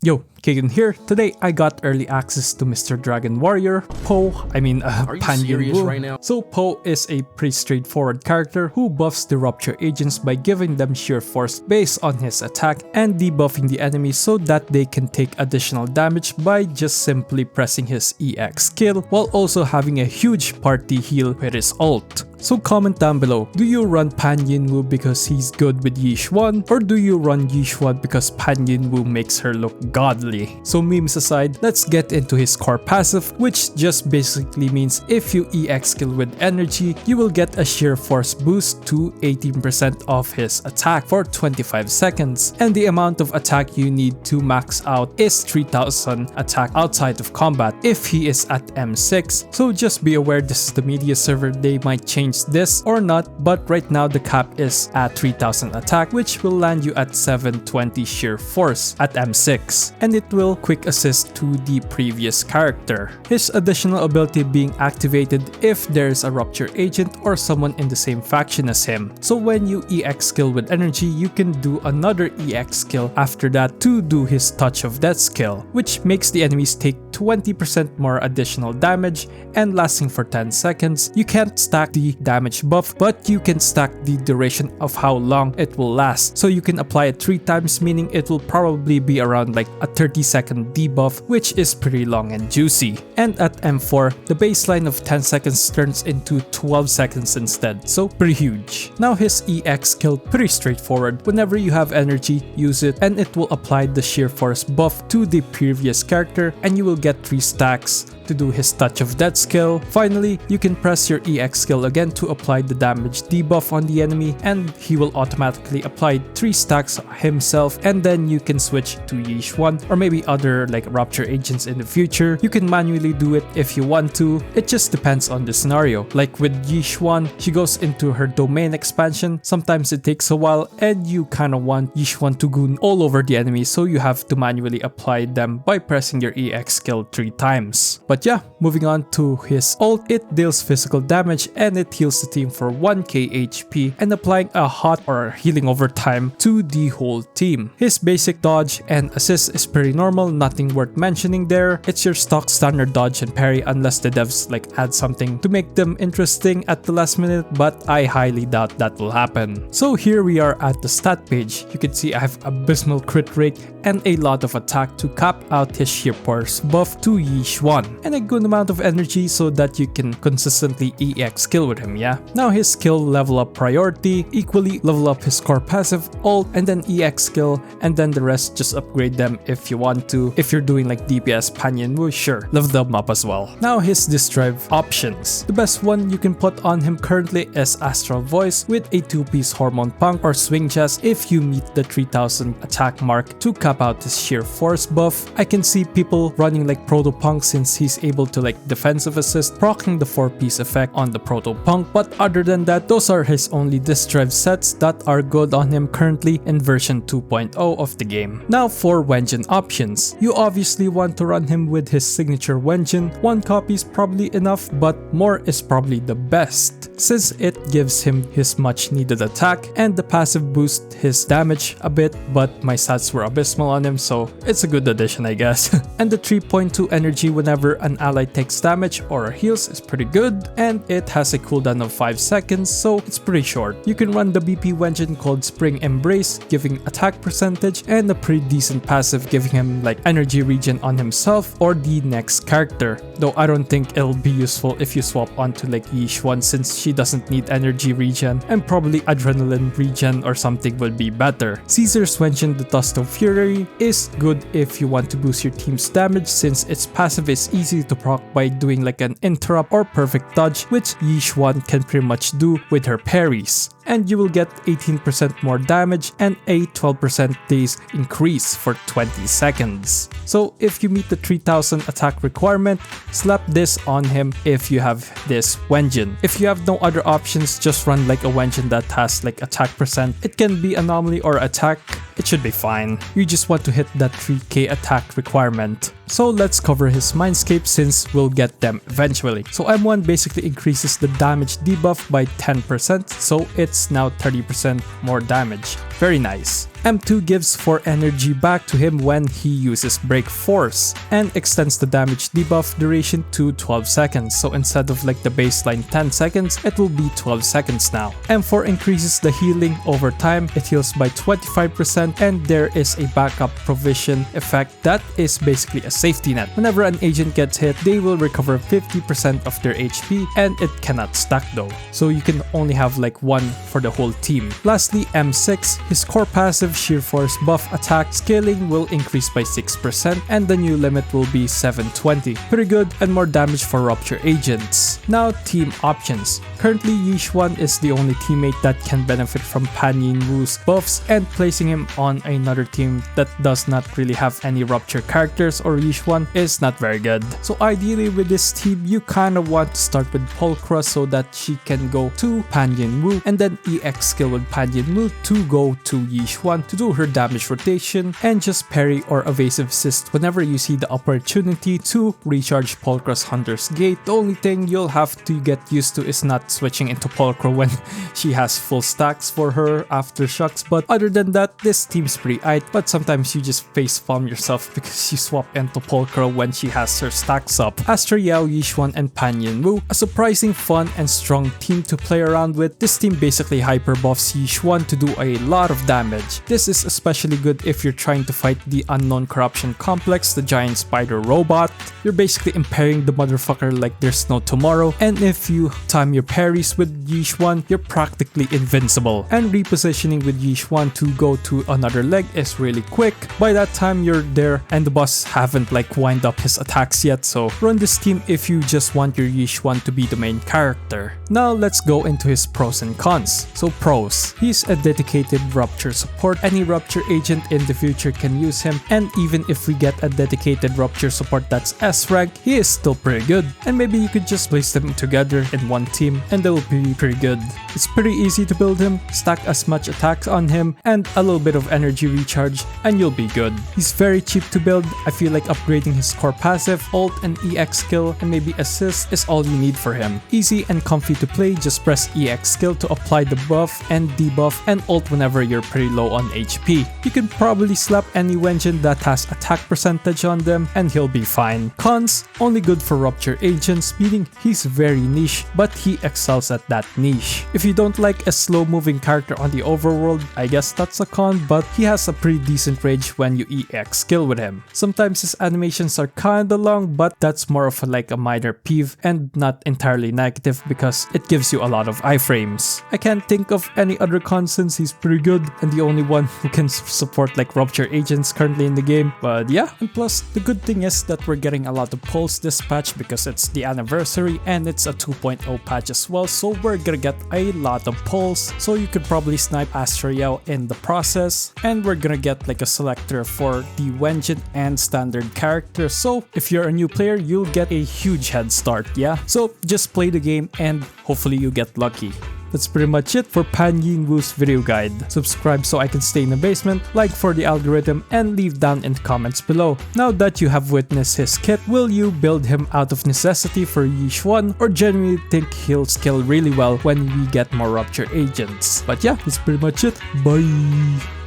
Yo, K-Kunnnn here. Today I got early access to Mr. Dragon Warrior, PanYinhu. Right now? So Po is a pretty straightforward character who buffs the Rupture agents by giving them sheer force based on his attack and debuffing the enemy so that they can take additional damage by just simply pressing his EX skill while also having a huge party heal with his ult. So comment down below, do you run PanYinhu because he's good with Yixuan, or do you run Yixuan because PanYinhu makes her look godly? So memes aside, let's get into his core passive, which just basically means if you EX skill with energy, you will get a sheer force boost to 18% of his attack for 25 seconds, and the amount of attack you need to max out is 3000 attack outside of combat if he is at M6. So just be aware this is the media server, they might change this or not, but right now the cap is at 3000 attack, which will land you at 720 sheer force at M6, and it will quick assist to the previous character. His additional ability being activated if there is a Rupture agent or someone in the same faction as him. So when you EX skill with energy, you can do another EX skill after that to do his Touch of Death skill, which makes the enemies take 20% more additional damage and lasting for 10 seconds. You can't stack the damage buff, but you can stack the duration of how long it will last. So you can apply it 3 times, meaning it will probably be around like a 30-second debuff, which is pretty long and juicy. And at M4, the baseline of 10 seconds turns into 12 seconds instead, so pretty huge. Now his EX skill, pretty straightforward. Whenever you have energy, use it and it will apply the sheer force buff to the previous character, and you will get 3 stacks to do his Touch of Death skill. Finally, you can press your EX skill again to apply the damage debuff on the enemy, and he will automatically apply 3 stacks himself, and then you can switch to Yixuan or maybe other like Rupture agents in the future. You can manually do it if you want to, it just depends on the scenario. Like with Yixuan, she goes into her domain expansion, sometimes it takes a while and you kinda want Yixuan to goon all over the enemy, so you have to manually apply them by pressing your EX skill 3 times. But yeah, moving on to his ult, it deals physical damage and it heals the team for 1k HP and applying a hot or healing over time to the whole team. His basic dodge and assist is pretty normal, nothing worth mentioning there. It's your stock standard dodge and parry unless the devs like add something to make them interesting at the last minute, but I highly doubt that will happen. So here we are at the stat page. You can see I have abysmal crit rate and a lot of attack to cap out his sheer force buff to Yixuan, and a good amount of energy so that you can consistently EX skill with him, yeah? Now his skill level up priority, equally level up his core passive, ult, and then EX skill, and then the rest just upgrade them if you want to. If you're doing like DPS PanYinhu, sure, level them up as well. Now his disc drive options. The best one you can put on him currently is Astral Voice with a 2-piece Hormone Punk or Swing Chest if you meet the 3000 attack mark to cap out his sheer force buff. I can see people running like Proto Punk since he's able to like defensive assist, proccing the 4-piece effect on the Proto Punk, but other than that, those are his only disc drive sets that are good on him currently in version 2.0 of the game. Now for Wengine options. You obviously want to run him with his signature Wengine. 1 copy is probably enough, but more is probably the best, since it gives him his much needed attack and the passive boost his damage a bit, but my stats were abysmal on him, so it's a good addition I guess. And the 3.2 energy whenever an ally takes damage or heals is pretty good, and it has a cooldown of 5 seconds, so it's pretty short. You can run the BP Wengine called Spring Embrace, giving attack percentage and a pretty decent passive, giving him like energy regen on himself or the next character, though I don't think it'll be useful if you swap onto like Yixuan since she doesn't need energy regen, and probably adrenaline regen or something will be better. Caesar's Wengine, the Dust of Fury, is good if you want to boost your team's damage since its passive is easy to proc by doing like an interrupt or perfect dodge, which Yixuan can pretty much do with her parries. And you will get 18% more damage and a 12% days increase for 20 seconds. So if you meet the 3000 attack requirement, slap this on him if you have this Wengine. If you have no other options, just run like a Wengine that has like attack percent. It can be anomaly or attack, it should be fine. You just want to hit that 3k attack requirement. So let's cover his Mindscapes since we'll get them eventually. So M1 basically increases the damage debuff by 10%, so it's now 30% more damage. Very nice. M2 gives 4 energy back to him when he uses Break Force, and extends the damage debuff duration to 12 seconds, so instead of like the baseline 10 seconds, it will be 12 seconds now. M4 increases the healing over time, it heals by 25%, and there is a backup provision effect that is basically a safety net. Whenever an agent gets hit, they will recover 50% of their HP, and it cannot stack though, so you can only have like one for the whole team. Lastly, M6, his core passive Sheer Force buff attack scaling will increase by 6%, and the new limit will be 720. Pretty good, and more damage for Rupture agents. Now, team options. Currently, Yixuan is the only teammate that can benefit from PanYinhu's buffs, and placing him on another team that does not really have any Rupture characters or Yixuan is not very good. So ideally with this team, you kinda want to start with Pulchra so that she can go to PanYinhu, and then EX skill with PanYinhu to go to Yixuan to do her damage rotation, and just parry or evasive assist whenever you see the opportunity to recharge Pulchra's Hunter's Gate. The only thing you'll have to get used to is not switching into Pulchra when she has full stacks for her aftershocks, but other than that, this team's pretty aight, but sometimes you just facepalm yourself because you swap into Pulchra when she has her stacks up. Astra Yao, Yixuan, and PanYinhu, a surprising fun and strong team to play around with. This team basically hyper buffs Yixuan to do a lot of damage. This is especially good if you're trying to fight the unknown corruption complex, the giant spider robot. You're basically impairing the motherfucker like there's no tomorrow, and if you time your parries with Yixuan, you're practically invincible. And repositioning with Yixuan to go to another leg is really quick. By that time, you're there and the boss haven't like wind up his attacks yet, so run this team if you just want your Yixuan to be the main character. Now let's go into his pros and cons. So pros, he's a dedicated Rupture support. Any Rupture agent in the future can use him, and even if we get a dedicated Rupture support that's S rank, he is still pretty good. And maybe you could just place them together in one team and they will be pretty good. It's pretty easy to build him, stack as much attacks on him and a little bit of energy recharge, and you'll be good. He's very cheap to build. I feel like upgrading his core passive, ult, and EX skill, and maybe assist is all you need for him. Easy and comfy to play, just press EX skill to apply the buff and debuff, and ult whenever you're pretty low on HP. You can probably slap any Wengine that has attack percentage on them and he'll be fine. Cons, only good for Rupture agents, meaning he's very niche, but he excels at that niche. If you don't like a slow moving character on the overworld, I guess that's a con, but he has a pretty decent range when you EX skill with him. Sometimes his animations are kinda long, but that's more of like a minor peeve and not entirely negative because it gives you a lot of iframes. I can't think of any other cons since he's pretty good and the only one who can support like Rupture agents currently in the game. But yeah, and plus the good thing is that we're getting a lot of pulls this patch because it's the anniversary and it's a 2.0 patch as well, so we're gonna get a lot of pulls, so you could probably snipe Astra Yao in the process, and we're gonna get like a selector for the Wengine and standard characters, so if you're a new player you'll get a huge head start. Yeah, so just play the game and hopefully you get lucky. That's pretty much it for PanYinhu's video guide. Subscribe so I can stay in the basement, like for the algorithm, and leave down in the comments below. Now that you have witnessed his kit, will you build him out of necessity for Yixuan, or genuinely think he'll scale really well when we get more Rupture agents? But yeah, that's pretty much it. Bye!